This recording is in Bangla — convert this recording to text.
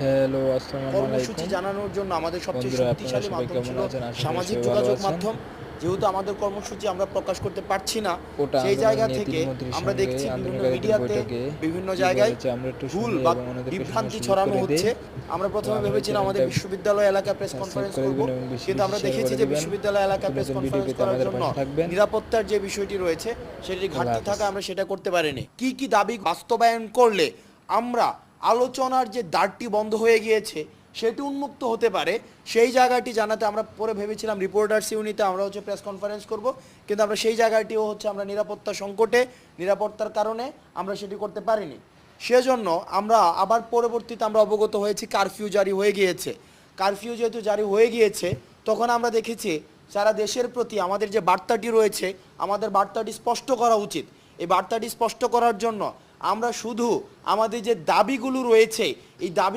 হ্যালো, আসসালামু কর্মসূচি আলাইকুম। জানানোর জন্য আমাদের সবচেয়ে বন্ধুরা আপনারা শক্তিশালী সবাই মাধ্যম কেমন ছিল আছেন? আশা করি সামাজিক সবাই ভালো যোগাযোগ আছেন। মাধ্যম। যেহেতু আমাদের কর্মসূচি আমরা প্রকাশ করতে পারছি না, ওটা সেই আন্দোলন জায়গা নিয়ে থেকে ৩ মন্ত্রীর আমরা সঙ্গে দেখছি বিভিন্ন আন্দোলনকারীদের মিডিয়াতে বৈঠকে বিভিন্ন কি জায়গায় বলেছে আমরা একটু ভুল শুনি বা এবং অন্যদেরকে শোনার বিভ্রান্তি সুযোগ ছড়ানো করে দেই। হচ্ছে। আমরা এবং প্রথমে আমাদের ভেবেছিলাম চ্যানেলটা আমাদের বিশ্ববিদ্যালয় এলাকায় প্রেস সাবস্ক্রাইব কনফারেন্স করে করব, দিবেন এবং বেশি, কিন্তু বেশি আমরা শেয়ার দেখেছি করে যে দিবেন। বিশ্ববিদ্যালয় এলাকায় নতুন, প্রেস নতুন ভিডিও কনফারেন্স পেতে করার আমাদের জন্য পাশে থাকবেন। নিরাপত্তার যে বিষয়টি রয়েছে সেটির আল্লাহ ঘাটতি হাফেজ। থাকা আমরা সেটা করতে পারিনি। কি কি দাবি বাস্তবায়ন করলে আমরা আলোচনার যে দ্বারটি বন্ধ হয়ে গিয়েছে সেটি উন্মুক্ত হতে পারে, সেই জায়গাটি জানাতে আমরা পরে ভেবেছিলাম রিপোর্টার্স ইউনিটে আমরা প্রেস কনফারেন্স করব, কিন্তু আমরা সেই জায়গাটিও আমরা নিরাপত্তা সংকটে, নিরাপত্তার কারণে আমরা সেটি করতে পারিনি। সেজন্য আমরা আবার পরবর্তীতে আমরা অবগত হয়েছি কারফিউ জারি হয়ে গিয়েছে। কারফিউ যেহেতু জারি হয়ে গিয়েছে, তখন আমরা দেখেছি সারা দেশের প্রতি আমাদের যে বার্তাটি রয়েছে, আমাদের বার্তাটি স্পষ্ট করা উচিত। এই বার্তাটি স্পষ্ট করার জন্য আমরা শুধু আমাদের যে দাবিগুলো রয়েছে, এই দাবি